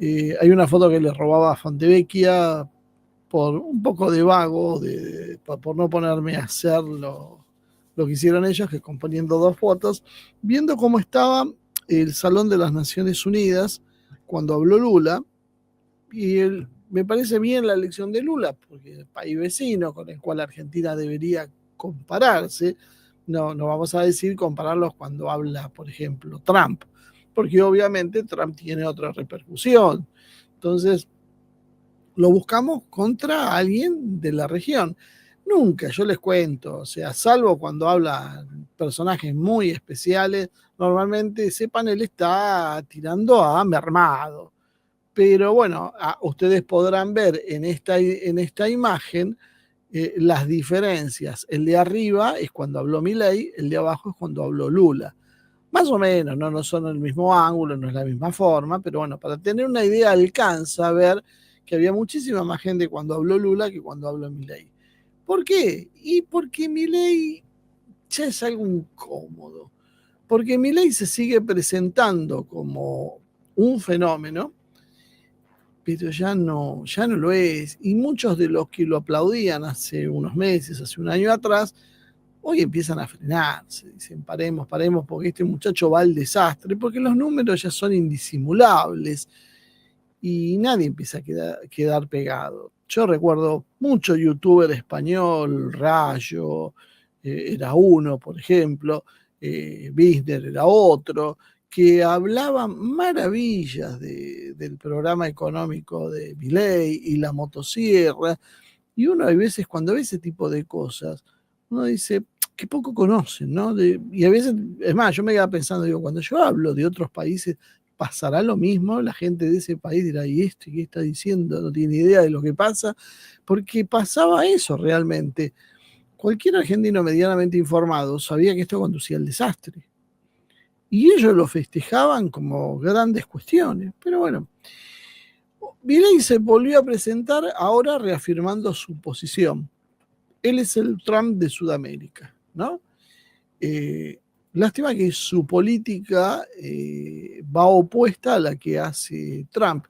Hay una foto que le robaba a Fontevecchia por un poco de vago, por no ponerme a hacer lo que hicieron ellos, que componiendo dos fotos, viendo cómo estaba el Salón de las Naciones Unidas cuando habló Lula, y me parece bien la elección de Lula, porque es el país vecino con el cual Argentina debería compararse. No, no vamos a decir compararlos cuando habla, por ejemplo, Trump, porque obviamente Trump tiene otra repercusión. Entonces, lo buscamos contra alguien de la región. Nunca, yo les cuento, o sea, salvo cuando hablan personajes muy especiales, normalmente ese panel está tirando a mermado. Pero bueno, ustedes podrán ver en esta imagen las diferencias. El de arriba es cuando habló Milei, el de abajo es cuando habló Lula. Más o menos, no son el mismo ángulo, no es la misma forma, pero bueno, para tener una idea alcanza a ver que había muchísima más gente cuando habló Lula que cuando habló Milei. ¿Por qué? Y porque Milei ya es algo incómodo. Porque Milei se sigue presentando como un fenómeno, pero ya no lo es. Y muchos de los que lo aplaudían hace unos meses, hace un año atrás, hoy empiezan a frenarse, dicen paremos, porque este muchacho va al desastre, porque los números ya son indisimulables y nadie empieza a quedar pegado. Yo recuerdo mucho youtuber español, Rayo, era uno, por ejemplo, Bisner era otro, que hablaban maravillas del programa económico de Milei y la motosierra, y uno hay veces, cuando ve ese tipo de cosas, uno dice, que poco conocen, ¿no? Y a veces, es más, yo me quedaba pensando, digo, cuando yo hablo de otros países, ¿pasará lo mismo? La gente de ese país dirá, ¿y este qué está diciendo? No tiene idea de lo que pasa, porque pasaba eso realmente. Cualquier argentino medianamente informado sabía que esto conducía al desastre. Y ellos lo festejaban como grandes cuestiones. Pero bueno, Milei se volvió a presentar ahora reafirmando su posición. Él es el Trump de Sudamérica, ¿no? Lástima que su política va opuesta a la que hace Trump.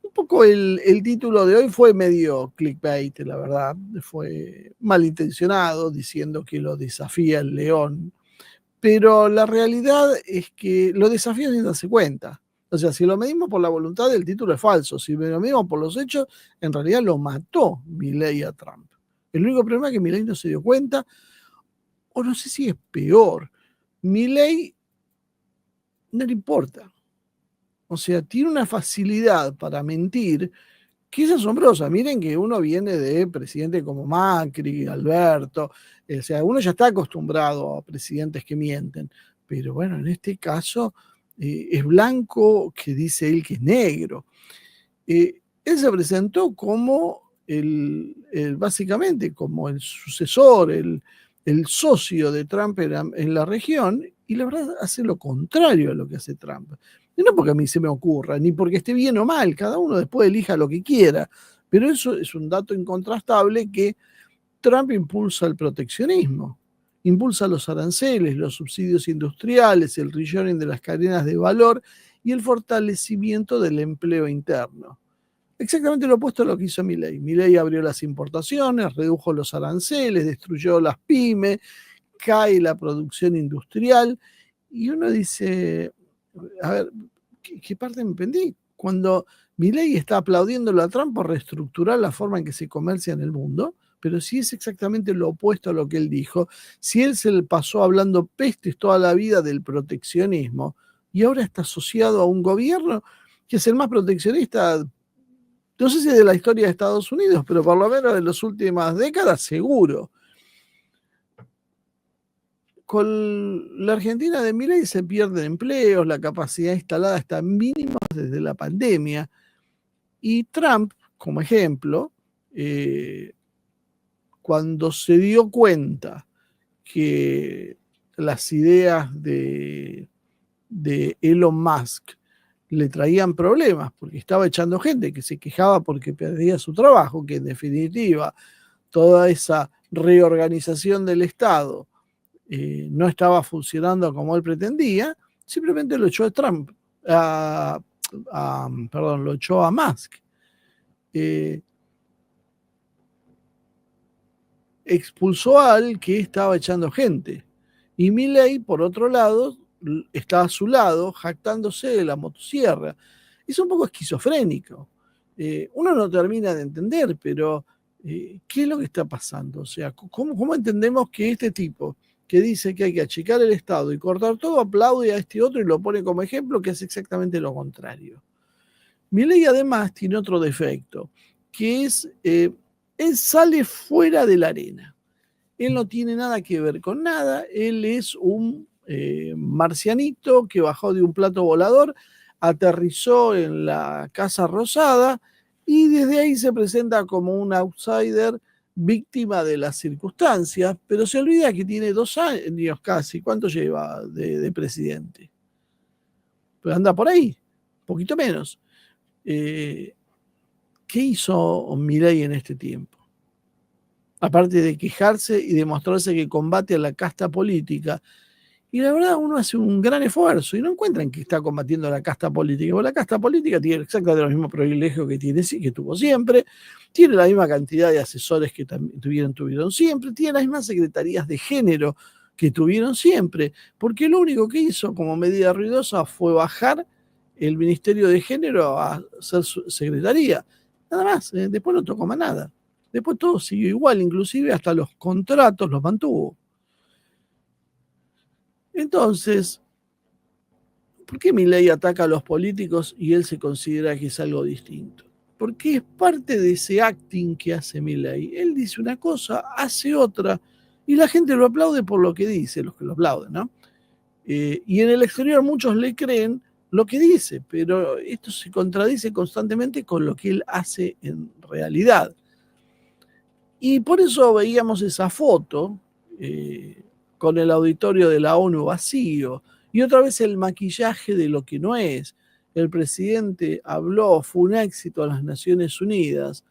Un poco el título de hoy fue medio clickbait, la verdad. Fue malintencionado, diciendo que lo desafía el león. Pero la realidad es que lo desafía sin darse cuenta. O sea, si lo medimos por la voluntad, el título es falso. Si lo medimos por los hechos, en realidad lo mató Milei a Trump. El único problema es que Milei no se dio cuenta, o no sé si es peor, Milei no le importa. O sea, tiene una facilidad para mentir que es asombrosa. Miren que uno viene de presidentes como Macri, Alberto, o sea, uno ya está acostumbrado a presidentes que mienten, pero bueno, en este caso es blanco que dice él que es negro. Él se presentó como básicamente como el sucesor, el socio de Trump en la región, y la verdad hace lo contrario a lo que hace Trump. Y no porque a mí se me ocurra, ni porque esté bien o mal, cada uno después elija lo que quiera, pero eso es un dato incontrastable, que Trump impulsa el proteccionismo, impulsa los aranceles, los subsidios industriales, el reshoring de las cadenas de valor y el fortalecimiento del empleo interno. Exactamente lo opuesto a lo que hizo Milei. Milei abrió las importaciones, redujo los aranceles, destruyó las pymes, cae la producción industrial, y uno dice, a ver, ¿qué parte me perdí? Cuando Milei está aplaudiéndolo a Trump por reestructurar la forma en que se comercia en el mundo, pero si es exactamente lo opuesto a lo que él dijo, si él se le pasó hablando pestes toda la vida del proteccionismo y ahora está asociado a un gobierno que es el más proteccionista, no sé si de la historia de Estados Unidos, pero por lo menos de las últimas décadas, seguro. Con la Argentina de Milei se pierden empleos, la capacidad instalada está en mínimos desde la pandemia. Y Trump, como ejemplo, cuando se dio cuenta que las ideas de Elon Musk le traían problemas, porque estaba echando gente que se quejaba porque perdía su trabajo, que en definitiva toda esa reorganización del Estado no estaba funcionando como él pretendía, simplemente lo echó a Trump, lo echó a Musk. Expulsó al que estaba echando gente. Y Milei, por otro lado, está a su lado, jactándose de la motosierra. Es un poco esquizofrénico. Uno no termina de entender, pero ¿qué es lo que está pasando? O sea, ¿cómo entendemos que este tipo que dice que hay que achicar el Estado y cortar todo, aplaude a este otro y lo pone como ejemplo, que es exactamente lo contrario? Milei además tiene otro defecto, que es, él sale fuera de la arena. Él no tiene nada que ver con nada, él es un marcianito que bajó de un plato volador, aterrizó en la Casa Rosada y desde ahí se presenta como un outsider víctima de las circunstancias, pero se olvida que tiene 2 años casi. ¿Cuánto lleva de presidente? Pues anda por ahí, un poquito menos. ¿Qué hizo Milei en este tiempo? Aparte de quejarse y demostrarse que combate a la casta política. Y la verdad, uno hace un gran esfuerzo y no encuentran que está combatiendo a la casta política, porque la casta política tiene exactamente los mismos privilegios que tuvo siempre, tiene la misma cantidad de asesores que tuvieron siempre, tiene las mismas secretarías de género que tuvieron siempre, porque lo único que hizo como medida ruidosa fue bajar el Ministerio de Género a ser secretaría. Nada más, después no tocó más nada. Después todo siguió igual, inclusive hasta los contratos los mantuvo. Entonces, ¿por qué Milei ataca a los políticos y él se considera que es algo distinto? Porque es parte de ese acting que hace Milei. Él dice una cosa, hace otra, y la gente lo aplaude por lo que dice, los que lo aplauden, ¿no? Y en el exterior muchos le creen lo que dice, pero esto se contradice constantemente con lo que él hace en realidad. Y por eso veíamos esa foto con el auditorio de la ONU vacío y otra vez el maquillaje de lo que no es. El presidente habló, fue un éxito a las Naciones Unidas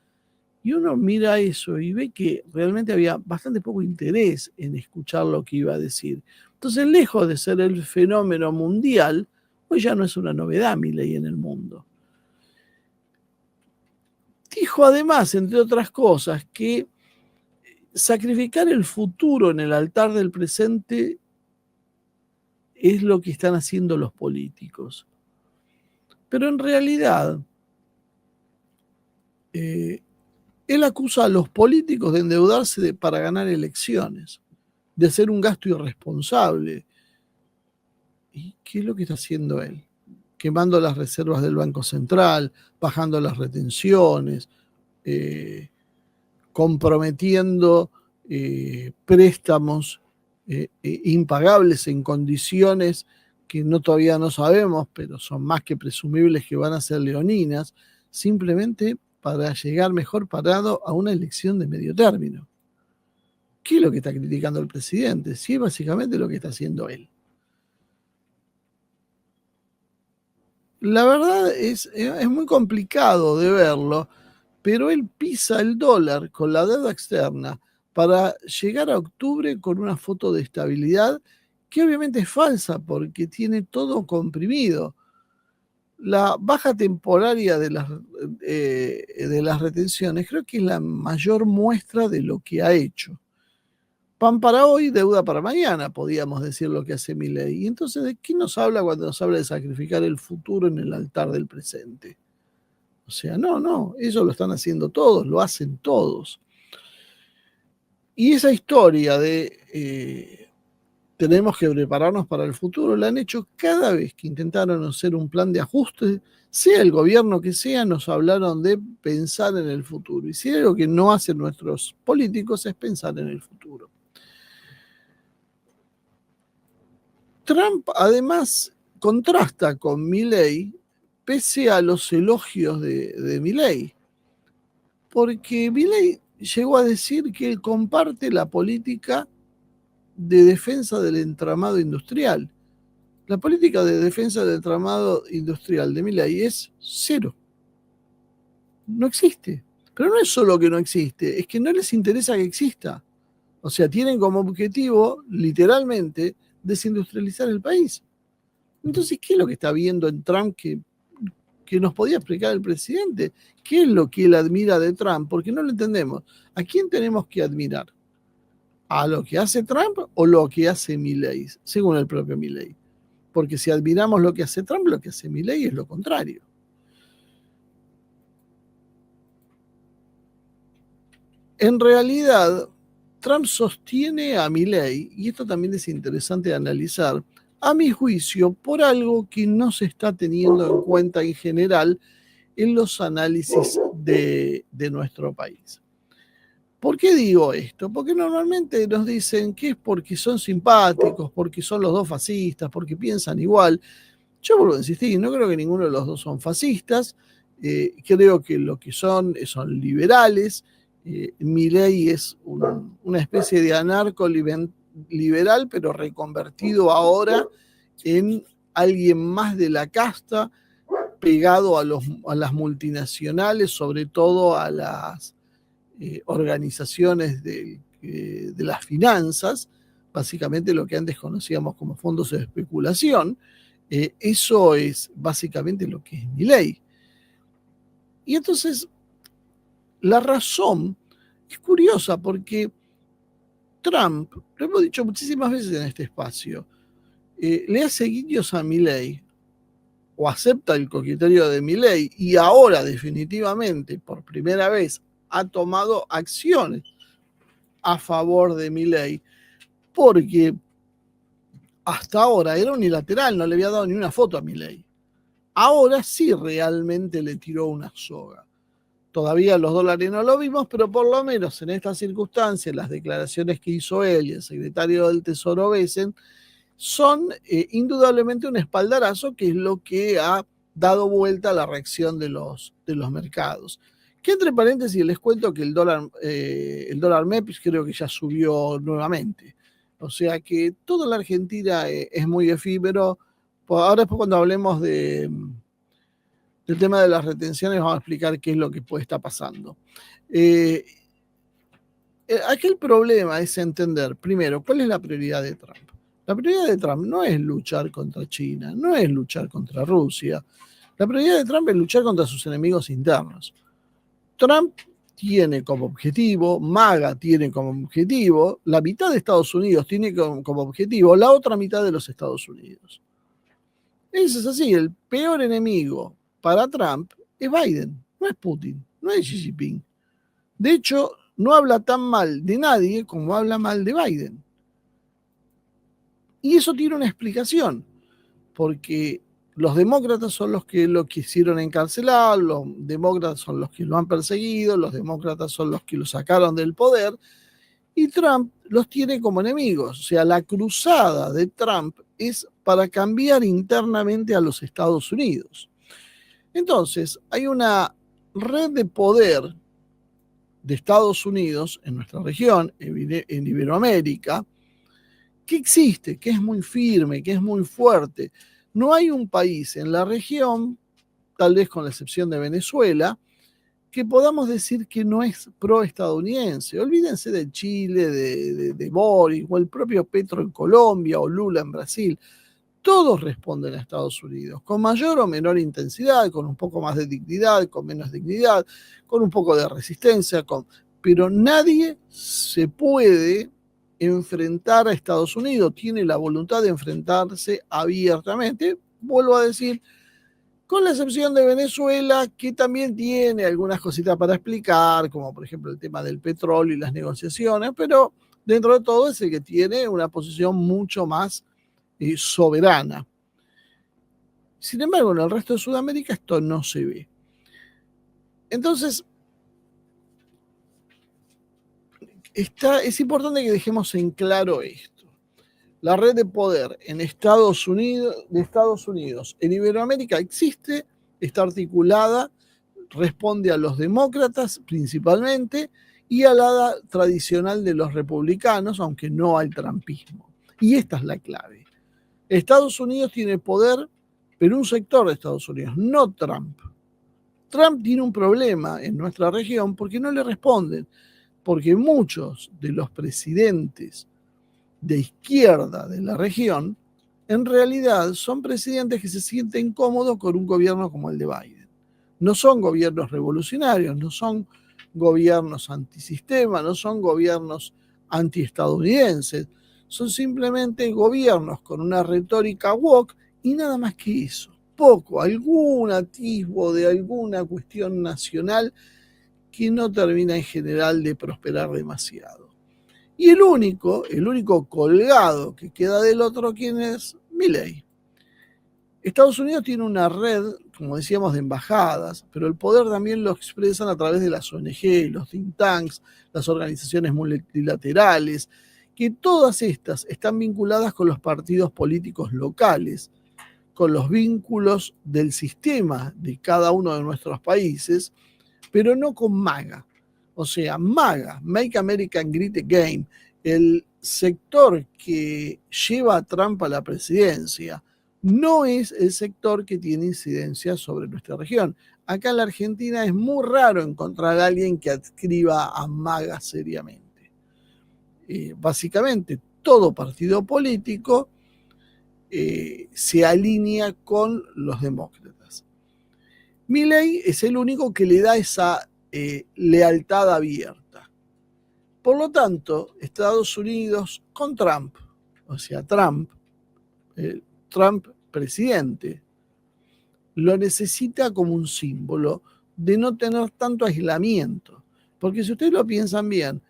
y uno mira eso y ve que realmente había bastante poco interés en escuchar lo que iba a decir. Entonces, lejos de ser el fenómeno mundial, hoy ya no es una novedad Milei en el mundo. Dijo además, entre otras cosas, que sacrificar el futuro en el altar del presente es lo que están haciendo los políticos. Pero en realidad, él acusa a los políticos de endeudarse para ganar elecciones, de hacer un gasto irresponsable. ¿Y qué es lo que está haciendo él? Quemando las reservas del Banco Central, bajando las retenciones, comprometiendo préstamos impagables en condiciones que todavía no sabemos, pero son más que presumibles que van a ser leoninas, simplemente para llegar mejor parado a una elección de medio término. ¿Qué es lo que está criticando el presidente? Sí, es básicamente lo que está haciendo él. La verdad es muy complicado de verlo, pero él pisa el dólar con la deuda externa para llegar a octubre con una foto de estabilidad que obviamente es falsa porque tiene todo comprimido. La baja temporaria de las retenciones creo que es la mayor muestra de lo que ha hecho. Pan para hoy, deuda para mañana, podríamos decir lo que hace Milei. Y entonces, ¿de qué nos habla cuando nos habla de sacrificar el futuro en el altar del presente? O sea, no, ellos lo están haciendo todos, lo hacen todos. Y esa historia de tenemos que prepararnos para el futuro, la han hecho cada vez que intentaron hacer un plan de ajuste, sea el gobierno que sea, nos hablaron de pensar en el futuro. Y si hay algo que no hacen nuestros políticos es pensar en el futuro. Trump además contrasta con Milei pese a los elogios de Milei, porque Milei llegó a decir que él comparte la política de defensa del entramado industrial. La política de defensa del entramado industrial de Milei es cero. No existe. Pero no es solo que no existe, es que no les interesa que exista. O sea, tienen como objetivo, literalmente, desindustrializar el país. Entonces, ¿qué es lo que está viendo en Trump que que nos podía explicar el presidente qué es lo que él admira de Trump, porque no lo entendemos. ¿A quién tenemos que admirar? ¿A lo que hace Trump o lo que hace Milei? Según el propio Milei. Porque si admiramos lo que hace Trump, lo que hace Milei es lo contrario. En realidad, Trump sostiene a Milei, y esto también es interesante de analizar, a mi juicio, por algo que no se está teniendo en cuenta en general en los análisis de nuestro país. ¿Por qué digo esto? Porque normalmente nos dicen que es porque son simpáticos, porque son los dos fascistas, porque piensan igual. Yo vuelvo a insistir, no creo que ninguno de los dos son fascistas, creo que lo que son liberales. Milei es una especie de anarco liberal, pero reconvertido ahora en alguien más de la casta, pegado a las multinacionales, sobre todo a las organizaciones de las finanzas, básicamente lo que antes conocíamos como fondos de especulación. Eso es básicamente lo que es Milei. Y entonces, la razón es curiosa porque Trump, lo hemos dicho muchísimas veces en este espacio, le hace guiños a Milei o acepta el coqueterío de Milei y ahora definitivamente por primera vez ha tomado acciones a favor de Milei, porque hasta ahora era unilateral, no le había dado ni una foto a Milei. Ahora sí realmente le tiró una soga. Todavía los dólares no lo vimos, pero por lo menos en estas circunstancias, las declaraciones que hizo él y el secretario del Tesoro Bessent son indudablemente un espaldarazo, que es lo que ha dado vuelta a la reacción de los mercados. Que entre paréntesis les cuento que el dólar MEP creo que ya subió nuevamente. O sea que toda la Argentina es muy efímero. Ahora después cuando hablemos del tema de las retenciones vamos a explicar qué es lo que puede estar pasando. Aquí el problema es entender, primero, cuál es la prioridad de Trump. La prioridad de Trump no es luchar contra China, no es luchar contra Rusia. La prioridad de Trump es luchar contra sus enemigos internos. Trump tiene como objetivo, MAGA tiene como objetivo, la mitad de Estados Unidos tiene como objetivo la otra mitad de los Estados Unidos. Eso es así, el peor enemigo para Trump es Biden, no es Putin, no es Xi Jinping. De hecho, no habla tan mal de nadie como habla mal de Biden. Y eso tiene una explicación, porque los demócratas son los que lo quisieron encarcelar, los demócratas son los que lo han perseguido, los demócratas son los que lo sacaron del poder, y Trump los tiene como enemigos. O sea, la cruzada de Trump es para cambiar internamente a los Estados Unidos. Entonces, hay una red de poder de Estados Unidos en nuestra región, en Iberoamérica, que existe, que es muy firme, que es muy fuerte. No hay un país en la región, tal vez con la excepción de Venezuela, que podamos decir que no es pro-estadounidense. Olvídense de Chile, de Boric, o el propio Petro en Colombia, o Lula en Brasil. Todos responden a Estados Unidos, con mayor o menor intensidad, con un poco más de dignidad, con menos dignidad, con un poco de resistencia, pero nadie se puede enfrentar a Estados Unidos, tiene la voluntad de enfrentarse abiertamente, vuelvo a decir, con la excepción de Venezuela, que también tiene algunas cositas para explicar, como por ejemplo el tema del petróleo y las negociaciones, pero dentro de todo es el que tiene una posición mucho más soberana. Sin embargo, en el resto de Sudamérica esto no se ve. Entonces, es importante que dejemos en claro esto. La red de poder de Estados Unidos en Iberoamérica existe, está articulada, responde a los demócratas principalmente y a la tradicional de los republicanos, aunque no al trumpismo. Y esta es la clave. Estados Unidos tiene poder, pero un sector de Estados Unidos, no Trump. Trump tiene un problema en nuestra región porque no le responden, porque muchos de los presidentes de izquierda de la región, en realidad son presidentes que se sienten cómodos con un gobierno como el de Biden. No son gobiernos revolucionarios, no son gobiernos antisistema, no son gobiernos antiestadounidenses, son simplemente gobiernos con una retórica woke y nada más que eso. Poco, algún atisbo de alguna cuestión nacional que no termina en general de prosperar demasiado. Y el único colgado que queda del otro, ¿quién es? Milei. Estados Unidos tiene una red, como decíamos, de embajadas, pero el poder también lo expresan a través de las ONG, los think tanks, las organizaciones multilaterales, que todas estas están vinculadas con los partidos políticos locales, con los vínculos del sistema de cada uno de nuestros países, pero no con MAGA. O sea, MAGA, Make America Great Again, el sector que lleva a Trump a la presidencia, no es el sector que tiene incidencia sobre nuestra región. Acá en la Argentina es muy raro encontrar a alguien que adscriba a MAGA seriamente. Básicamente, todo partido político se alinea con los demócratas. Milei es el único que le da esa lealtad abierta. Por lo tanto, Estados Unidos con Trump, o sea, Trump presidente, lo necesita como un símbolo de no tener tanto aislamiento. Porque si ustedes lo piensan bien,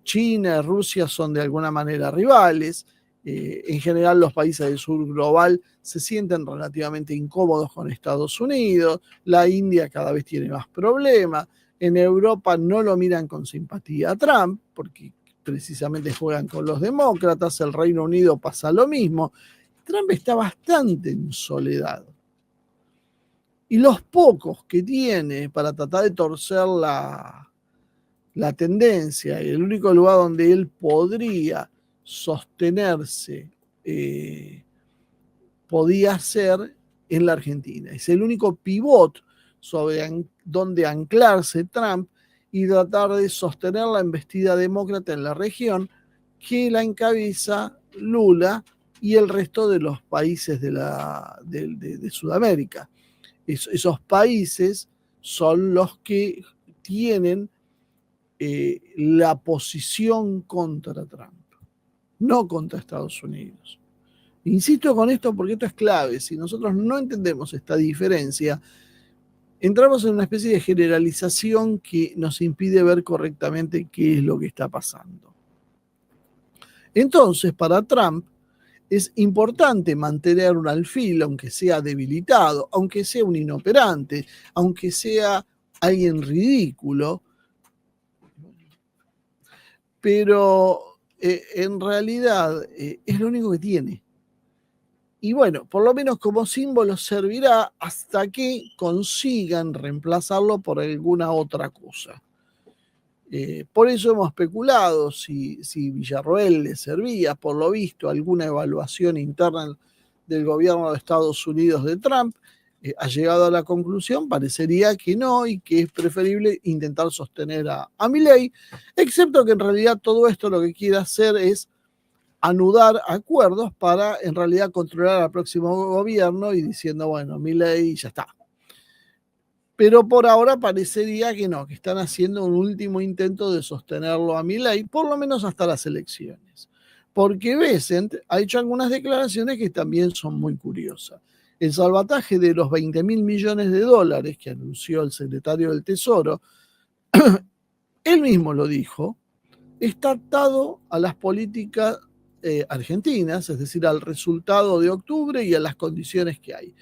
China y Rusia son de alguna manera rivales. En general los países del sur global se sienten relativamente incómodos con Estados Unidos. La India cada vez tiene más problemas. En Europa no lo miran con simpatía a Trump, porque precisamente juegan con los demócratas. El Reino Unido pasa lo mismo. Trump está bastante en soledad. Y los pocos que tiene para tratar de torcer la tendencia, y el único lugar donde él podría sostenerse, podía ser en la Argentina. Es el único pivot sobre donde anclarse Trump y tratar de sostener la embestida demócrata en la región que la encabeza Lula y el resto de los países de Sudamérica. Esos países son los que tienen la posición contra Trump, no contra Estados Unidos. Insisto con esto porque esto es clave. Si nosotros no entendemos esta diferencia, entramos en una especie de generalización que nos impide ver correctamente qué es lo que está pasando. Entonces, para Trump, es importante mantener un alfil, aunque sea debilitado, aunque sea un inoperante, aunque sea alguien ridículo, pero en realidad es lo único que tiene. Y bueno, por lo menos como símbolo servirá hasta que consigan reemplazarlo por alguna otra cosa. Por eso hemos especulado si Villarroel le servía, por lo visto, alguna evaluación interna del gobierno de Estados Unidos de Trump ha llegado a la conclusión, parecería que no, y que es preferible intentar sostener a Milei, excepto que en realidad todo esto lo que quiere hacer es anudar acuerdos para en realidad controlar al próximo gobierno y diciendo, bueno, Milei ya está. Pero por ahora parecería que no, que están haciendo un último intento de sostenerlo a Milei, por lo menos hasta las elecciones. Porque Bessent ha hecho algunas declaraciones que también son muy curiosas. El salvataje de los 20.000 millones de dólares que anunció el secretario del Tesoro, él mismo lo dijo, está atado a las políticas argentinas, es decir, al resultado de octubre y a las condiciones que hay.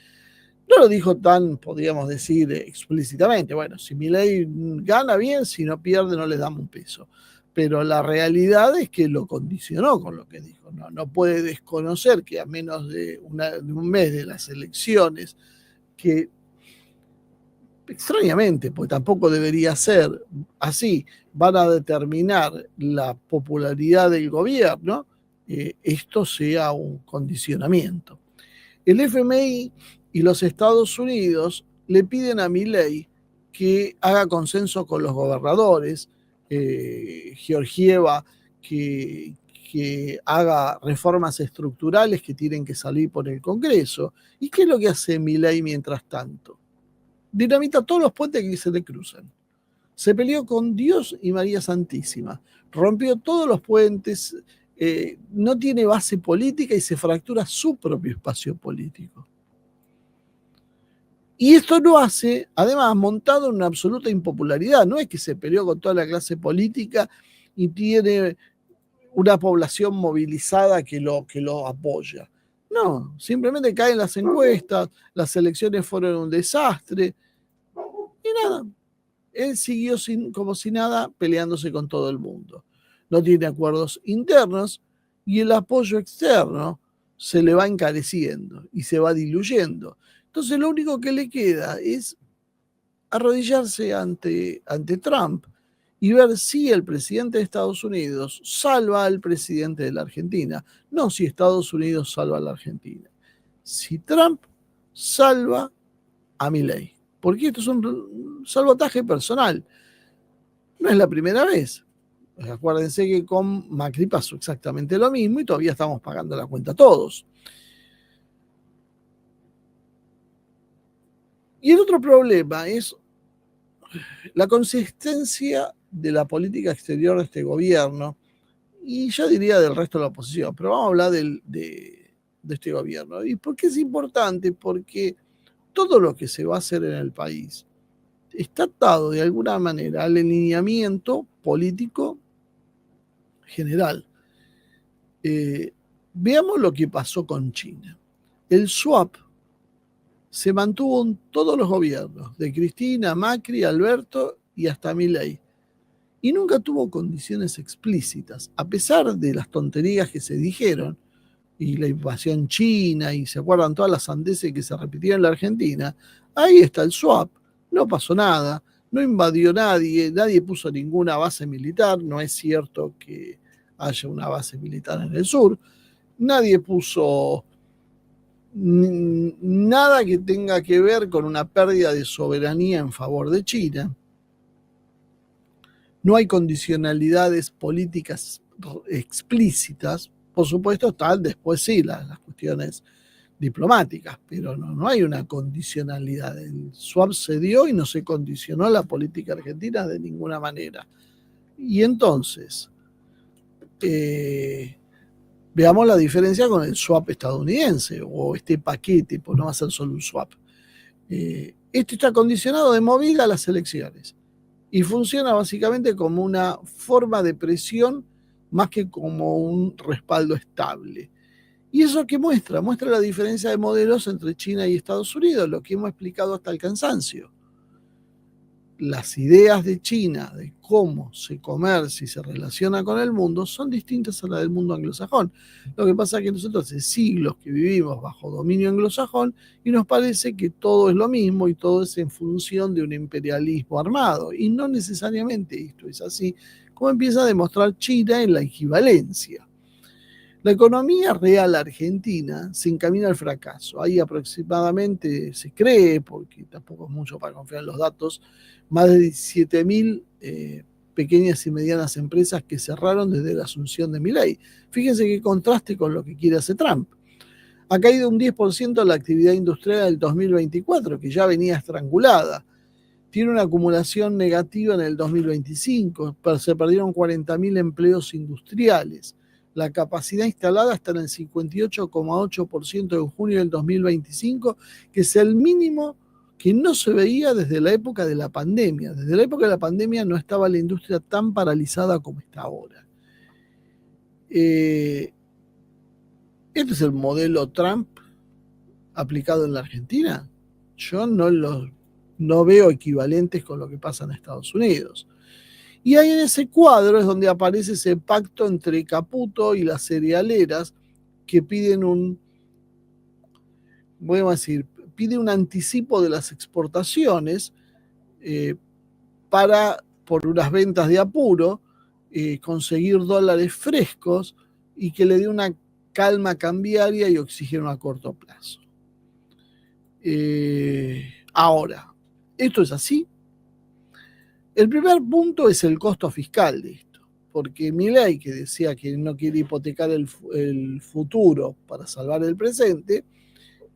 No lo dijo tan, podríamos decir, explícitamente. Bueno, si Milei gana bien, si no pierde no le damos un peso. Pero la realidad es que lo condicionó con lo que dijo. No puede desconocer que a menos de un mes de las elecciones, que extrañamente, pues tampoco debería ser así, van a determinar la popularidad del gobierno, esto sea un condicionamiento. El FMI y los Estados Unidos le piden a Milei que haga consenso con los gobernadores, Georgieva, que haga reformas estructurales que tienen que salir por el Congreso. ¿Y qué es lo que hace Milei mientras tanto? dinamita todos los puentes que se le cruzan. Se peleó con Dios y María Santísima, rompió todos los puentes, no tiene base política y se fractura su propio espacio político. Y esto lo hace, además, montado en una absoluta impopularidad. No es que se peleó con toda la clase política y tiene una población movilizada que lo apoya. No, simplemente caen las encuestas, las elecciones fueron un desastre y nada. Él siguió como si nada peleándose con todo el mundo. No tiene acuerdos internos y el apoyo externo se le va encareciendo y se va diluyendo. Entonces lo único que le queda es arrodillarse ante Trump y ver si el presidente de Estados Unidos salva al presidente de la Argentina, no si Estados Unidos salva a la Argentina. Si Trump salva a Milei, porque esto es un salvataje personal. No es la primera vez. Acuérdense que con Macri pasó exactamente lo mismo y todavía estamos pagando la cuenta todos. Y el otro problema es la consistencia de la política exterior de este gobierno, y yo diría del resto de la oposición, pero vamos a hablar de este gobierno. ¿Y por qué es importante? Porque todo lo que se va a hacer en el país está atado de alguna manera al alineamiento político general. Veamos lo que pasó con China. El swap se mantuvo en todos los gobiernos, de Cristina, Macri, Alberto y hasta Milei. Y nunca tuvo condiciones explícitas, a pesar de las tonterías que se dijeron, y la invasión china, y se acuerdan todas las sandeces que se repitieron en la Argentina. Ahí está el swap, no pasó nada, no invadió nadie puso ninguna base militar, no es cierto que haya una base militar en el sur, nadie puso nada que tenga que ver con una pérdida de soberanía en favor de China. No hay condicionalidades políticas explícitas. Por supuesto, están después sí las cuestiones diplomáticas, pero no hay una condicionalidad. El swap se dio y no se condicionó la política argentina de ninguna manera. Y entonces, veamos la diferencia con el swap estadounidense o este paquete, pues no va a ser solo un swap. Este está condicionado de movida a las elecciones y funciona básicamente como una forma de presión más que como un respaldo estable. ¿Y eso qué muestra? Muestra la diferencia de modelos entre China y Estados Unidos, lo que hemos explicado hasta el cansancio. Las ideas de China de cómo se comercia y se relaciona con el mundo son distintas a las del mundo anglosajón. Lo que pasa es que nosotros hace siglos que vivimos bajo dominio anglosajón y nos parece que todo es lo mismo y todo es en función de un imperialismo armado. Y no necesariamente esto es así, como empieza a demostrar China en la equivalencia. La economía real argentina se encamina al fracaso. Hay aproximadamente, se cree, porque tampoco es mucho para confiar en los datos, más de 17.000 pequeñas y medianas empresas que cerraron desde la asunción de Milei. Fíjense qué contraste con lo que quiere hacer Trump. Ha caído un 10% la actividad industrial del 2024, que ya venía estrangulada. Tiene una acumulación negativa en el 2025, pero se perdieron 40.000 empleos industriales. La capacidad instalada está en el 58,8% en junio del 2025, que es el mínimo que no se veía desde la época de la pandemia. Desde la época de la pandemia no estaba la industria tan paralizada como está ahora. Este es el modelo Trump aplicado en la Argentina. Yo no veo equivalentes con lo que pasa en Estados Unidos. Y ahí en ese cuadro es donde aparece ese pacto entre Caputo y las cerealeras que piden pide un anticipo de las exportaciones para, por unas ventas de apuro, conseguir dólares frescos y que le dé una calma cambiaria y oxígeno a corto plazo. Ahora, ¿esto es así? El primer punto es el costo fiscal de esto, porque Milei, que decía que no quiere hipotecar el futuro para salvar el presente,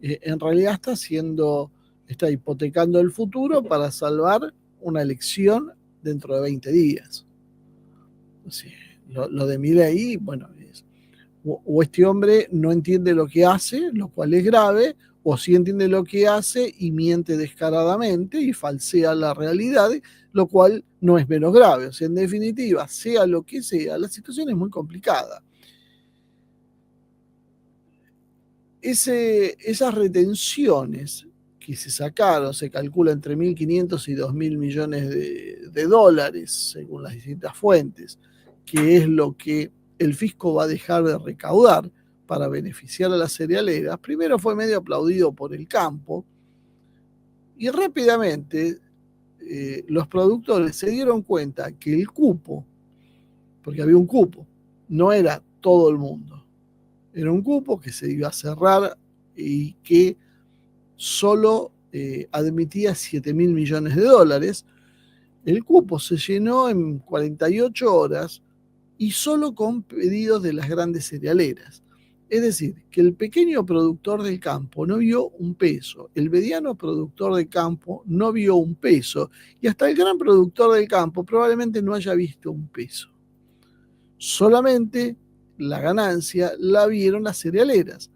en realidad está haciendo Está hipotecando el futuro para salvar una elección dentro de 20 días. Sí, lo de Milei, bueno, o este hombre no entiende lo que hace, lo cual es grave, o sí entiende lo que hace y miente descaradamente y falsea la realidad, lo cual no es menos grave. O sea, en definitiva, sea lo que sea, la situación es muy complicada. Esas retenciones que se sacaron, se calcula entre 1.500 y 2.000 millones de dólares, según las distintas fuentes, que es lo que el fisco va a dejar de recaudar para beneficiar a las cerealeras. Primero fue medio aplaudido por el campo y rápidamente los productores se dieron cuenta que el cupo, porque había un cupo, no era todo el mundo, era un cupo que se iba a cerrar y que solo admitía 7.000 millones de dólares. El cupo se llenó en 48 horas y solo con pedidos de las grandes cerealeras. Es decir, que el pequeño productor del campo no vio un peso, el mediano productor del campo no vio un peso y hasta el gran productor del campo probablemente no haya visto un peso. Solamente la ganancia la vieron las cerealeras,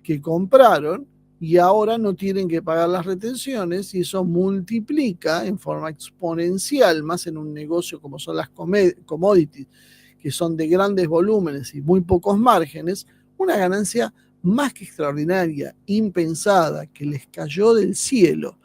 que compraron y ahora no tienen que pagar las retenciones y eso multiplica en forma exponencial, más en un negocio como son las commodities, que son de grandes volúmenes y muy pocos márgenes, una ganancia más que extraordinaria, impensada, que les cayó del cielo.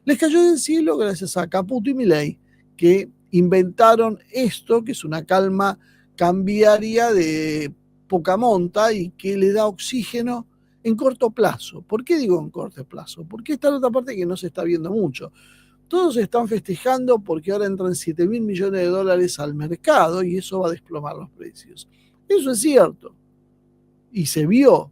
Les cayó del cielo gracias a Caputo y Milei, que inventaron esto, que es una calma cambiaria de poca monta y que le da oxígeno en corto plazo. ¿Por qué digo en corto plazo? Porque esta es otra parte que no se está viendo mucho. Todos están festejando porque ahora entran 7.000 millones de dólares al mercado y eso va a desplomar los precios. Eso es cierto y se vio,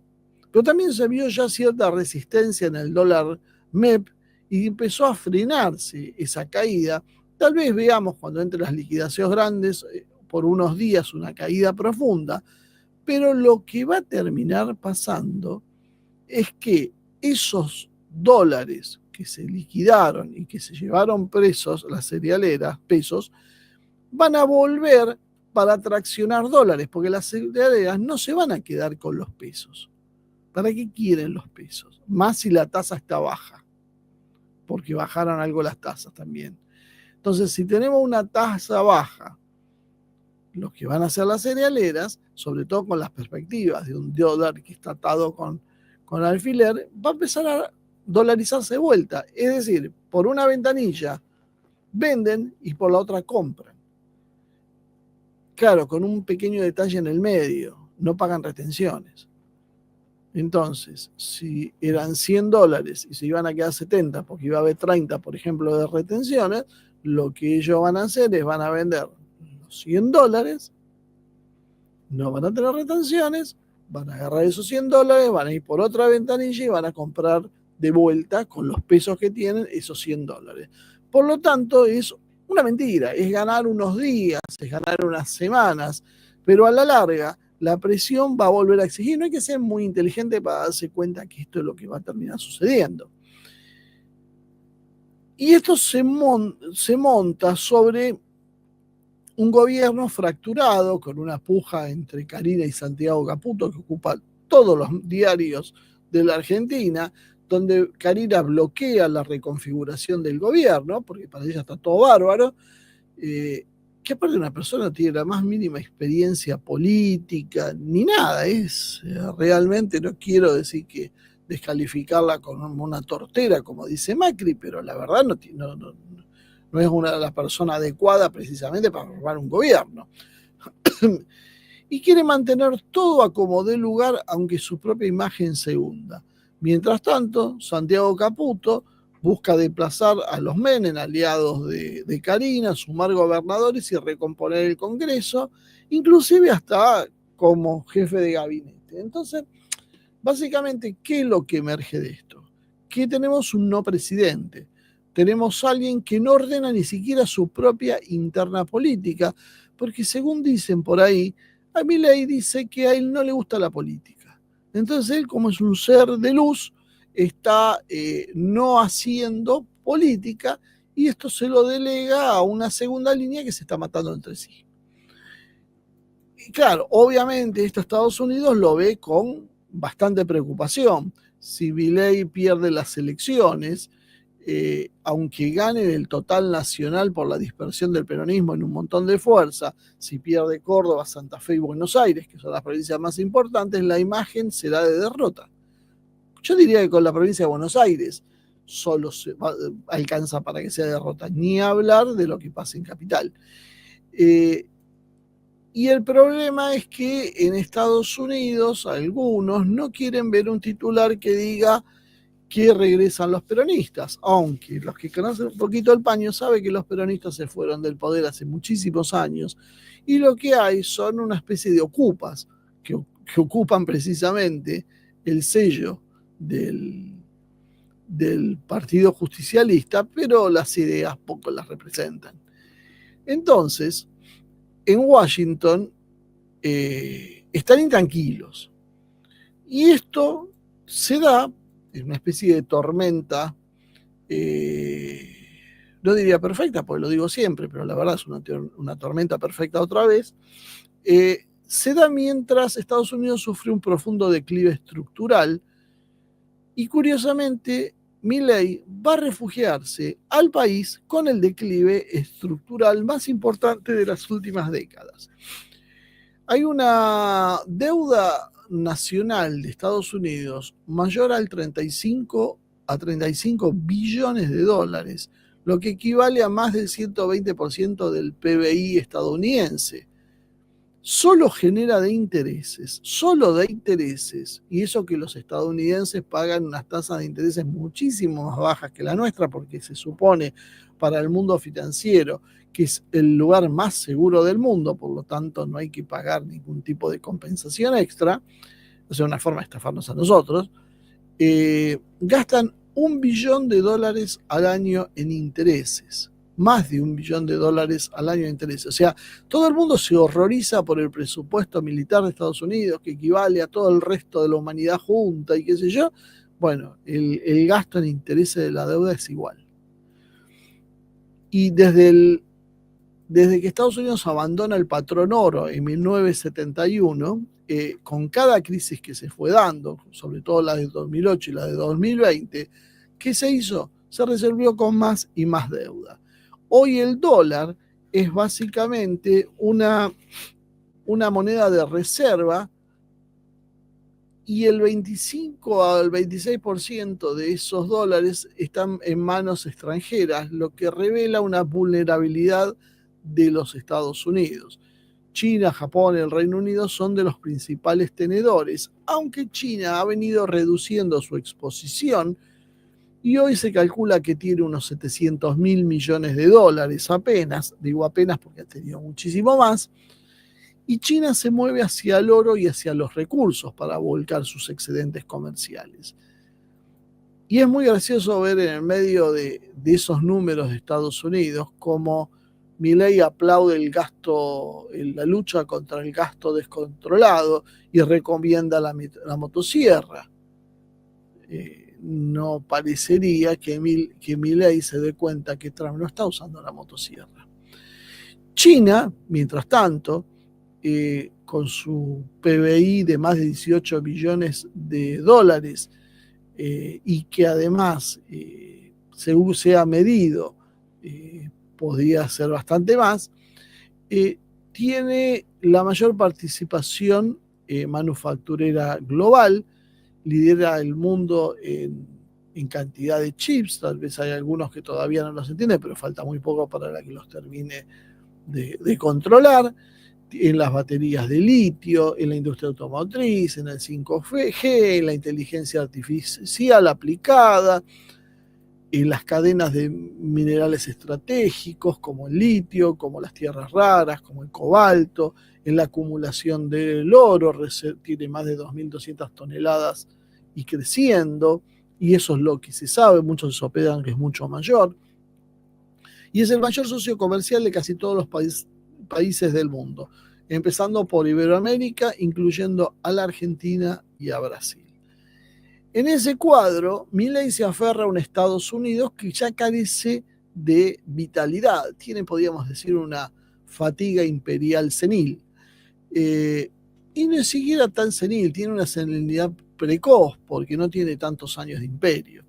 pero también se vio ya cierta resistencia en el dólar MEP y empezó a frenarse esa caída. Tal vez veamos cuando entren las liquidaciones grandes por unos días una caída profunda, pero lo que va a terminar pasando es que esos dólares que se liquidaron y que se llevaron presos las cerealeras, pesos, van a volver para traccionar dólares, porque las cerealeras no se van a quedar con los pesos. ¿Para qué quieren los pesos? Más si la tasa está baja, porque bajaron algo las tasas también. Entonces, si tenemos una tasa baja, lo que van a hacer las cerealeras, sobre todo con las perspectivas de un dólar que está atado con alfiler, va a empezar a dolarizarse de vuelta. Es decir, por una ventanilla venden y por la otra compran. Claro, con un pequeño detalle en el medio, no pagan retenciones. Entonces, si eran 100 dólares y se iban a quedar 70 porque iba a haber 30, por ejemplo, de retenciones, lo que ellos van a hacer es van a vender los 100 dólares, no van a tener retenciones, van a agarrar esos 100 dólares, van a ir por otra ventanilla y van a comprar de vuelta con los pesos que tienen esos 100 dólares. Por lo tanto, es una mentira, es ganar unos días, es ganar unas semanas, pero a la larga la presión va a volver a exigir. No hay que ser muy inteligente para darse cuenta que esto es lo que va a terminar sucediendo. Y esto se monta sobre un gobierno fracturado con una puja entre Karina y Santiago Caputo que ocupa todos los diarios de la Argentina, donde Karina bloquea la reconfiguración del gobierno, porque para ella está todo bárbaro, que aparte una persona no tiene la más mínima experiencia política, ni nada, realmente, no quiero decir que descalificarla como una tortera, como dice Macri, pero la verdad no es una de las personas adecuadas precisamente para formar un gobierno. Y quiere mantener todo a como dé lugar, aunque su propia imagen se hunda. Mientras tanto, Santiago Caputo busca desplazar a los Menem, aliados de Karina, sumar gobernadores y recomponer el Congreso, inclusive hasta como jefe de gabinete. Entonces, básicamente, ¿qué es lo que emerge de esto? Que tenemos un no presidente. Tenemos a alguien que no ordena ni siquiera su propia interna política, porque según dicen por ahí, a Milei dice que a él no le gusta la política. Entonces él, como es un ser de luz, está no haciendo política, y esto se lo delega a una segunda línea que se está matando entre sí. Y claro, obviamente esto Estados Unidos lo ve con bastante preocupación. Si Milei pierde las elecciones, aunque gane el total nacional por la dispersión del peronismo en un montón de fuerza, si pierde Córdoba, Santa Fe y Buenos Aires, que son las provincias más importantes, la imagen será de derrota. Yo diría que con la provincia de Buenos Aires solo alcanza para que sea derrota, ni hablar de lo que pasa en Capital. Y el problema es que en Estados Unidos algunos no quieren ver un titular que diga que regresan los peronistas, aunque los que conocen un poquito el paño saben que los peronistas se fueron del poder hace muchísimos años, y lo que hay son una especie de ocupas que ocupan precisamente el sello del Partido Justicialista, pero las ideas poco las representan. Entonces, en Washington están intranquilos. Y esto se da en una especie de tormenta, no diría perfecta, porque lo digo siempre, pero la verdad es una tormenta perfecta otra vez. Se da mientras Estados Unidos sufre un profundo declive estructural, y curiosamente Milei va a refugiarse al país con el declive estructural más importante de las últimas décadas. Hay una deuda nacional de Estados Unidos mayor al 35 a 35 billones de dólares, lo que equivale a más del 120% del PBI estadounidense. Solo genera de intereses, y eso que los estadounidenses pagan unas tasas de intereses muchísimo más bajas que la nuestra, porque se supone para el mundo financiero que es el lugar más seguro del mundo, por lo tanto no hay que pagar ningún tipo de compensación extra, o sea, una forma de estafarnos a nosotros. Gastan $1 billón al año en intereses, más de $1 billón al año de intereses. O sea, todo el mundo se horroriza por el presupuesto militar de Estados Unidos, que equivale a todo el resto de la humanidad junta y qué sé yo. Bueno, el gasto en intereses de la deuda es igual. Y desde que Estados Unidos abandona el patrón oro en 1971, con cada crisis que se fue dando, sobre todo la de 2008 y la de 2020, ¿qué se hizo? Se resolvió con más y más deuda. Hoy el dólar es básicamente una moneda de reserva, y el 25 al 26% de esos dólares están en manos extranjeras, lo que revela una vulnerabilidad de los Estados Unidos. China, Japón y el Reino Unido son de los principales tenedores, aunque China ha venido reduciendo su exposición y hoy se calcula que tiene unos 700.000 millones de dólares apenas, digo apenas porque ha tenido muchísimo más, y China se mueve hacia el oro y hacia los recursos para volcar sus excedentes comerciales. Y es muy gracioso ver en el medio de esos números de Estados Unidos cómo Milei aplaude el gasto, la lucha contra el gasto descontrolado, y recomienda la motosierra. No parecería que Milei se dé cuenta que Trump no está usando la motosierra. China, mientras tanto, con su PBI de más de 18 billones de dólares, y que además, según se ha medido, podría ser bastante más, tiene la mayor participación manufacturera global, lidera el mundo en cantidad de chips. Tal vez hay algunos que todavía no los entienden, pero falta muy poco para que los termine de controlar, en las baterías de litio, en la industria automotriz, en el 5G, en la inteligencia artificial aplicada, en las cadenas de minerales estratégicos como el litio, como las tierras raras, como el cobalto, en la acumulación del oro, tiene más de 2.200 toneladas y creciendo, y eso es lo que se sabe, muchos sopedan que es mucho mayor, y es el mayor socio comercial de casi todos los países del mundo, empezando por Iberoamérica, incluyendo a la Argentina y a Brasil. En ese cuadro, Milei se aferra a un Estados Unidos que ya carece de vitalidad, tiene, podríamos decir, una fatiga imperial senil. Y no es siquiera tan senil, tiene una senilidad precoz porque no tiene tantos años de imperio.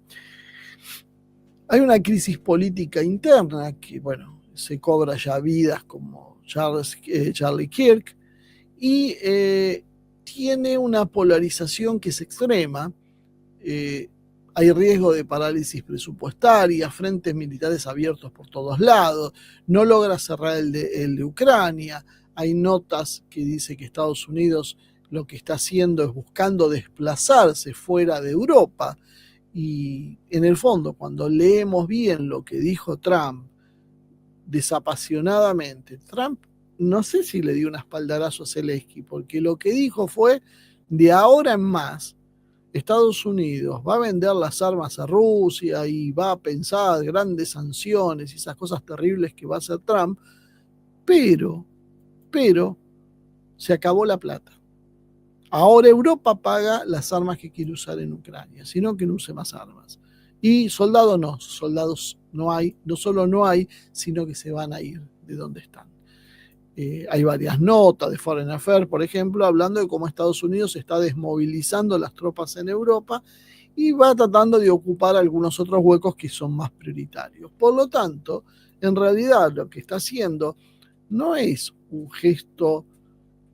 Hay una crisis política interna que, bueno, se cobra ya vidas como Charlie Kirk y tiene una polarización que es extrema. Hay riesgo de parálisis presupuestaria, frentes militares abiertos por todos lados, no logra cerrar el de Ucrania. Hay notas que dice que Estados Unidos lo que está haciendo es buscando desplazarse fuera de Europa. Y en el fondo, cuando leemos bien lo que dijo Trump desapasionadamente, Trump no sé si le dio un espaldarazo a Zelensky, porque lo que dijo fue, de ahora en más, Estados Unidos va a vender las armas a Rusia y va a pensar grandes sanciones y esas cosas terribles que va a hacer Trump, pero se acabó la plata. Ahora Europa paga las armas que quiere usar en Ucrania, sino que no use más armas. Y soldados no hay, no solo no hay, sino que se van a ir de donde están. Hay varias notas de Foreign Affairs, por ejemplo, hablando de cómo Estados Unidos está desmovilizando las tropas en Europa y va tratando de ocupar algunos otros huecos que son más prioritarios. Por lo tanto, en realidad lo que está haciendo no es un gesto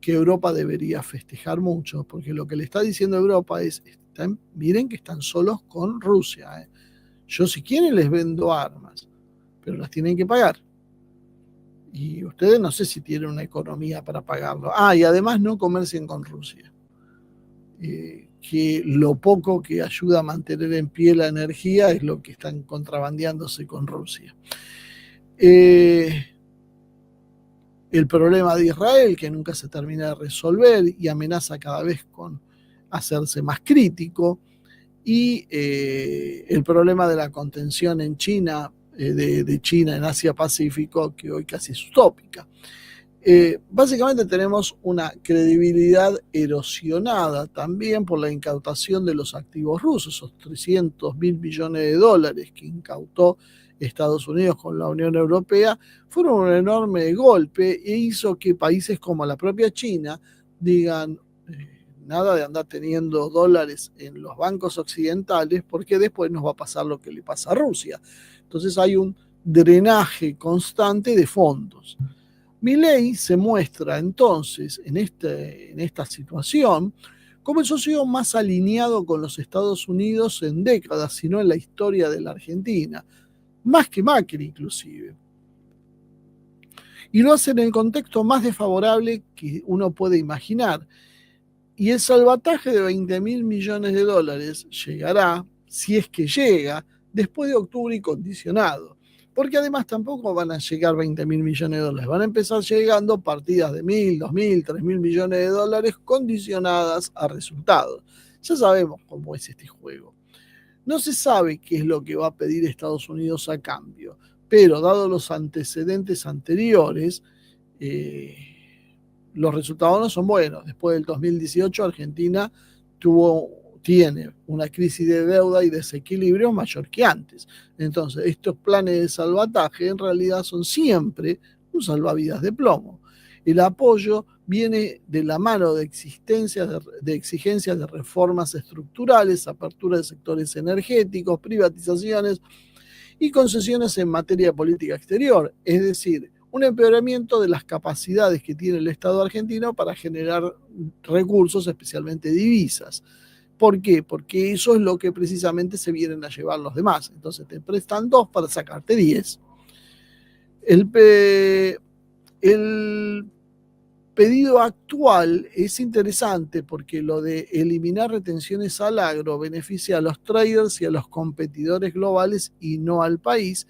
que Europa debería festejar mucho, porque lo que le está diciendo Europa es, miren que están solos con Rusia. Yo si quieren les vendo armas, pero las tienen que pagar. Y ustedes no sé si tienen una economía para pagarlo. Y además no comercien con Rusia. Que lo poco que ayuda a mantener en pie la energía es lo que están contrabandeándose con Rusia. El problema de Israel, que nunca se termina de resolver y amenaza cada vez con hacerse más crítico, y el problema de la contención en China, de China en Asia-Pacífico, que hoy casi es utópica. Básicamente tenemos una credibilidad erosionada también por la incautación de los activos rusos, esos 300.000 millones de dólares que incautó Estados Unidos con la Unión Europea, fueron un enorme golpe e hizo que países como la propia China digan nada de andar teniendo dólares en los bancos occidentales porque después nos va a pasar lo que le pasa a Rusia. Entonces hay un drenaje constante de fondos. Milei se muestra entonces en esta situación como el socio más alineado con los Estados Unidos en décadas, sino en la historia de la Argentina, más que Macri inclusive. Y lo hace en el contexto más desfavorable que uno puede imaginar. Y el salvataje de 20.000 millones de dólares llegará, si es que llega, después de octubre y condicionado. Porque además tampoco van a llegar 20.000 millones de dólares, van a empezar llegando partidas de 1.000, 2.000, 3.000 millones de dólares condicionadas a resultados. Ya sabemos cómo es este juego. No se sabe qué es lo que va a pedir Estados Unidos a cambio, pero dado los antecedentes anteriores, los resultados no son buenos. Después del 2018, Argentina tiene una crisis de deuda y desequilibrio mayor que antes. Entonces, estos planes de salvataje en realidad son siempre un salvavidas de plomo. El apoyo viene de la mano de exigencias de reformas estructurales, apertura de sectores energéticos, privatizaciones y concesiones en materia de política exterior, es decir, un empeoramiento de las capacidades que tiene el Estado argentino para generar recursos, especialmente divisas. ¿Por qué? Porque eso es lo que precisamente se vienen a llevar los demás. Entonces te prestan 2 para sacarte 10. El pedido actual es interesante porque lo de eliminar retenciones al agro beneficia a los traders y a los competidores globales y no al país.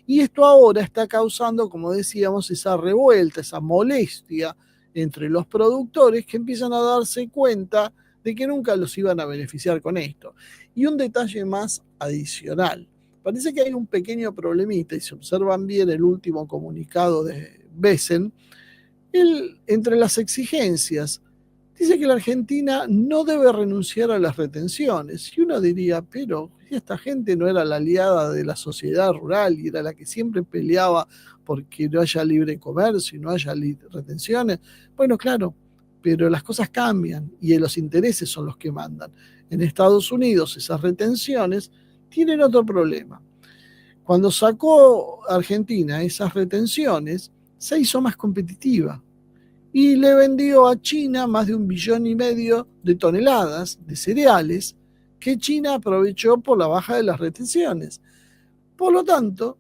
Y esto ahora está causando, como decíamos, esa revuelta, esa molestia entre los productores que empiezan a darse cuenta de que nunca los iban a beneficiar con esto. Y un detalle más adicional. Parece que hay un pequeño problemita y si observan bien el último comunicado de Besen, entre las exigencias Dice que la Argentina no debe renunciar a las retenciones. Y uno diría, pero esta gente no era la aliada de la sociedad rural y era la que siempre peleaba porque no haya libre comercio y no haya retenciones. Bueno, claro, pero las cosas cambian y los intereses son los que mandan. En Estados Unidos esas retenciones tienen otro problema. Cuando sacó Argentina esas retenciones, se hizo más competitiva y le vendió a China más de 1,5 billones de toneladas de cereales que China aprovechó por la baja de las retenciones. Por lo tanto,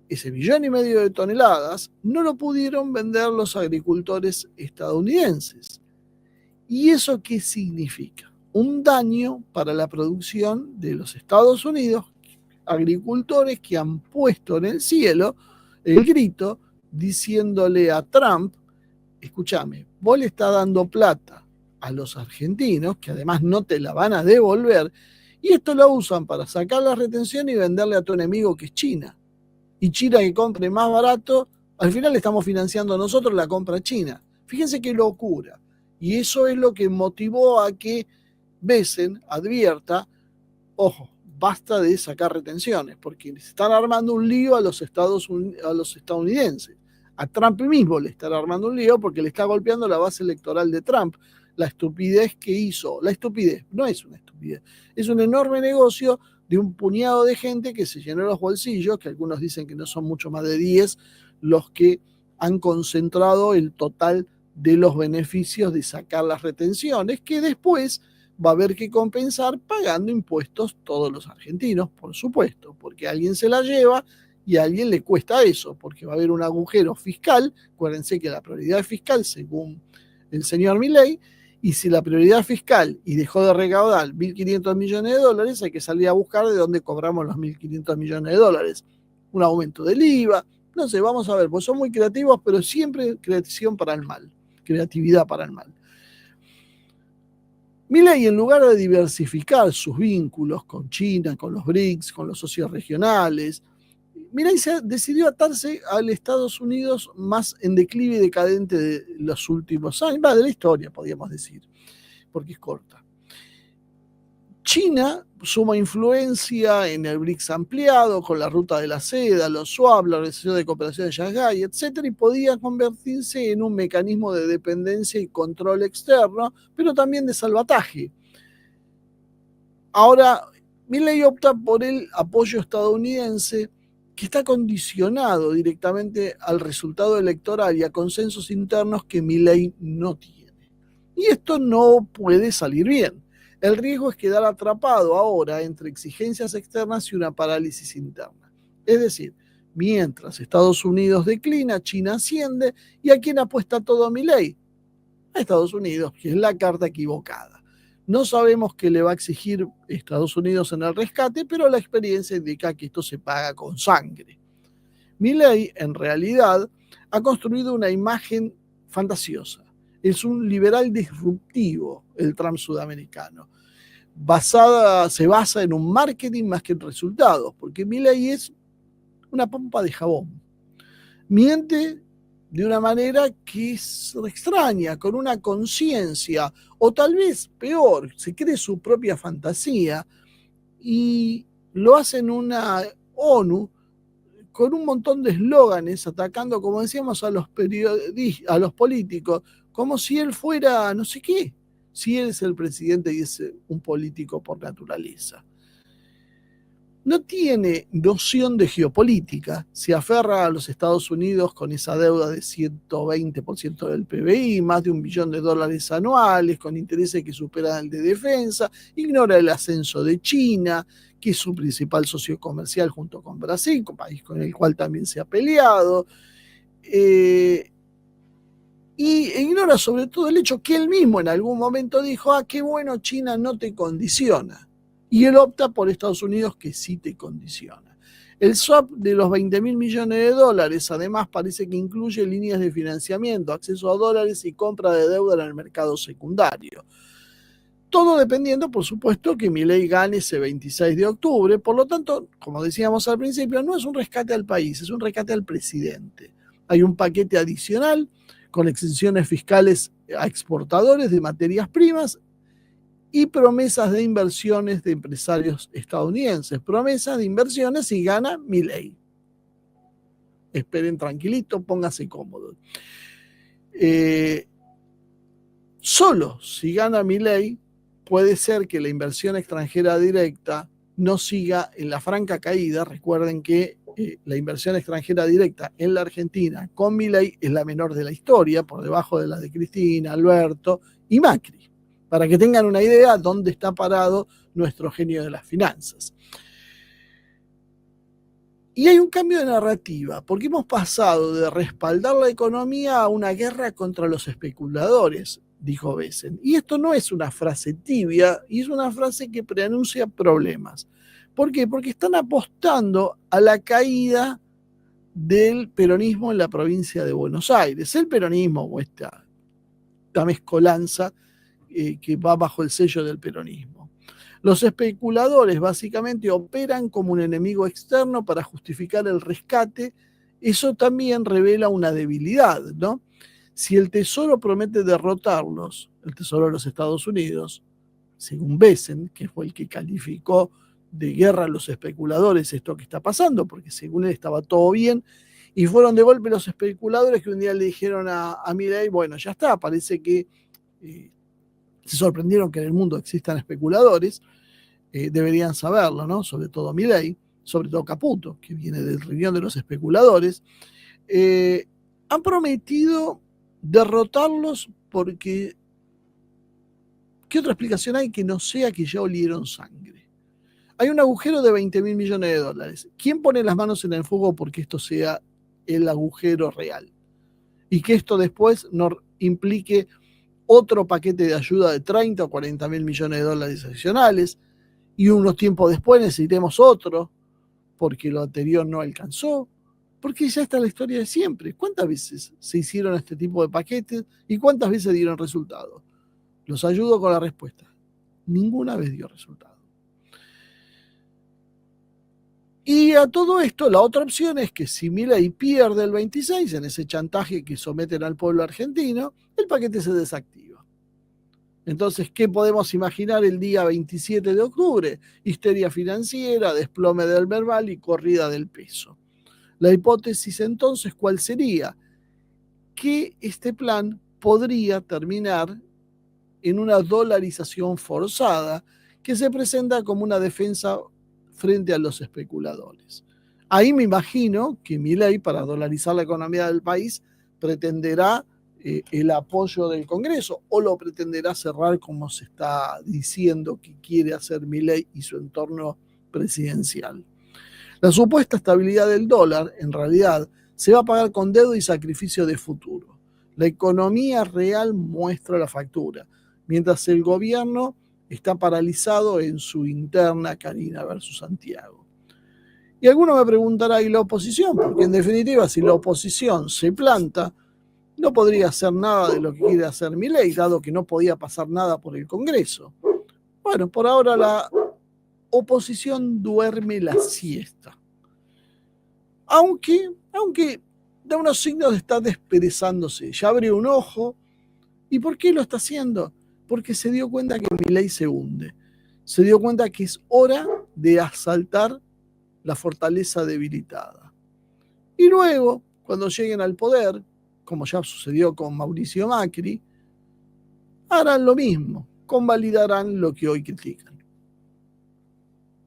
ese 1,5 billones de toneladas no lo pudieron vender los agricultores estadounidenses. ¿Y eso qué significa? Un daño para la producción de los Estados Unidos, agricultores que han puesto en el cielo el grito diciéndole a Trump: escúchame, vos le estás dando plata a los argentinos, que además no te la van a devolver, y esto lo usan para sacar la retención y venderle a tu enemigo, que es China. Y China, que compre más barato, al final le estamos financiando nosotros la compra china. Fíjense qué locura. Y eso es lo que motivó a que Besen advierta: ojo, basta de sacar retenciones, porque se están armando un lío a los estadounidenses. A Trump mismo le están armando un lío porque le está golpeando la base electoral de Trump. La estupidez que hizo, la estupidez, no es una estupidez, es un enorme negocio de un puñado de gente que se llenó los bolsillos, que algunos dicen que no son mucho más de 10 los que han concentrado el total de los beneficios de sacar las retenciones, que después va a haber que compensar pagando impuestos todos los argentinos, por supuesto, porque alguien se la lleva y a alguien le cuesta eso, porque va a haber un agujero fiscal. Acuérdense que la prioridad fiscal, según el señor Milei, y si la prioridad fiscal y dejó de recaudar 1.500 millones de dólares, hay que salir a buscar de dónde cobramos los 1.500 millones de dólares. Un aumento del IVA, no sé, vamos a ver, pues son muy creativos, pero siempre creación para el mal, creatividad para el mal. Milei, en lugar de diversificar sus vínculos con China, con los BRICS, con los socios regionales, Milei decidió atarse al Estados Unidos más en declive y decadente de los últimos años, de la historia, podríamos decir, porque es corta. China suma influencia en el BRICS ampliado, con la ruta de la seda, los swap, la Organización de Cooperación de Shanghái, etc., y podía convertirse en un mecanismo de dependencia y control externo, pero también de salvataje. Ahora, Milei opta por el apoyo estadounidense, que está condicionado directamente al resultado electoral y a consensos internos que Milei no tiene. Y esto no puede salir bien. El riesgo es quedar atrapado ahora entre exigencias externas y una parálisis interna. Es decir, mientras Estados Unidos declina, China asciende, ¿y a quién apuesta todo Milei? A Estados Unidos, que es la carta equivocada. No sabemos qué le va a exigir Estados Unidos en el rescate, pero la experiencia indica que esto se paga con sangre. Milei, en realidad, ha construido una imagen fantasiosa. Es un liberal disruptivo, el Trump sudamericano. Se basa en un marketing más que en resultados, porque Milei es una pompa de jabón. Miente de una manera que es extraña, con una conciencia, o tal vez peor, se cree su propia fantasía y lo hace en una ONU con un montón de eslóganes atacando, como decíamos, a los periodistas, a los políticos, como si él fuera no sé qué, si él es el presidente y es un político por naturaleza. No tiene noción de geopolítica, se aferra a los Estados Unidos con esa deuda de 120% del PBI, más de $1 billón anuales, con intereses que superan el de defensa, ignora el ascenso de China, que es su principal socio comercial junto con Brasil, un país con el cual también se ha peleado, y ignora sobre todo el hecho que él mismo en algún momento dijo: qué bueno, China no te condiciona. Y él opta por Estados Unidos, que sí te condiciona. El swap de los 20.000 millones de dólares, además, parece que incluye líneas de financiamiento, acceso a dólares y compra de deuda en el mercado secundario. Todo dependiendo, por supuesto, que Milei gane ese 26 de octubre. Por lo tanto, como decíamos al principio, no es un rescate al país, es un rescate al presidente. Hay un paquete adicional con exenciones fiscales a exportadores de materias primas y promesas de inversiones de empresarios estadounidenses. Promesas de inversiones si gana Milei. Esperen tranquilito, pónganse cómodos. Solo si gana Milei puede ser que la inversión extranjera directa no siga en la franca caída. Recuerden que la inversión extranjera directa en la Argentina con Milei es la menor de la historia, por debajo de la de Cristina, Alberto y Macri, para que tengan una idea dónde está parado nuestro genio de las finanzas. Y hay un cambio de narrativa, porque hemos pasado de respaldar la economía a una guerra contra los especuladores, dijo Bessent. Y esto no es una frase tibia, y es una frase que preanuncia problemas. ¿Por qué? Porque están apostando a la caída del peronismo en la provincia de Buenos Aires. El peronismo, o esta mezcolanza que va bajo el sello del peronismo. Los especuladores básicamente operan como un enemigo externo para justificar el rescate. Eso también revela una debilidad, ¿no? Si el Tesoro promete derrotarlos, el Tesoro de los Estados Unidos, según Bessent, que fue el que calificó de guerra a los especuladores esto que está pasando, porque según él estaba todo bien, y fueron de golpe los especuladores que un día le dijeron a Milei, bueno, ya está, parece que se sorprendieron que en el mundo existan especuladores, deberían saberlo, ¿no? Sobre todo Milei, sobre todo Caputo, que viene del riñón de los especuladores, han prometido derrotarlos porque ¿qué otra explicación hay que no sea que ya olieron sangre? Hay un agujero de 20.000 millones de dólares. ¿Quién pone las manos en el fuego porque esto sea el agujero real? Y que esto después no implique otro paquete de ayuda de 30 o 40 mil millones de dólares adicionales, y unos tiempos después necesitemos otro, porque lo anterior no alcanzó, porque ya está la historia de siempre. ¿Cuántas veces se hicieron este tipo de paquetes y cuántas veces dieron resultado? Los ayudo con la respuesta. Ninguna vez dio resultado. Y a todo esto, la otra opción es que si Milei pierde el 26 en ese chantaje que someten al pueblo argentino, el paquete se desactiva. Entonces, ¿qué podemos imaginar el día 27 de octubre? Histeria financiera, desplome del verbal y corrida del peso. La hipótesis entonces, ¿cuál sería? Que este plan podría terminar en una dolarización forzada que se presenta como una defensa frente a los especuladores. Ahí me imagino que Milei, para dolarizar la economía del país, pretenderá el apoyo del Congreso, o lo pretenderá cerrar como se está diciendo que quiere hacer Milei y su entorno presidencial. La supuesta estabilidad del dólar, en realidad, se va a pagar con deuda y sacrificio de futuro. La economía real muestra la factura, mientras el gobierno está paralizado en su interna Karina versus Santiago. Y alguno me preguntará, ¿y la oposición? Porque en definitiva, si la oposición se planta, no podría hacer nada de lo que quiere hacer Milei, dado que no podía pasar nada por el Congreso. Bueno, por ahora la oposición duerme la siesta. Aunque da unos signos de estar desperezándose. Ya abrió un ojo. ¿Y por qué lo está haciendo? Porque se dio cuenta que Milei se hunde. Se dio cuenta que es hora de asaltar la fortaleza debilitada. Y luego, cuando lleguen al poder, como ya sucedió con Mauricio Macri, harán lo mismo, convalidarán lo que hoy critican.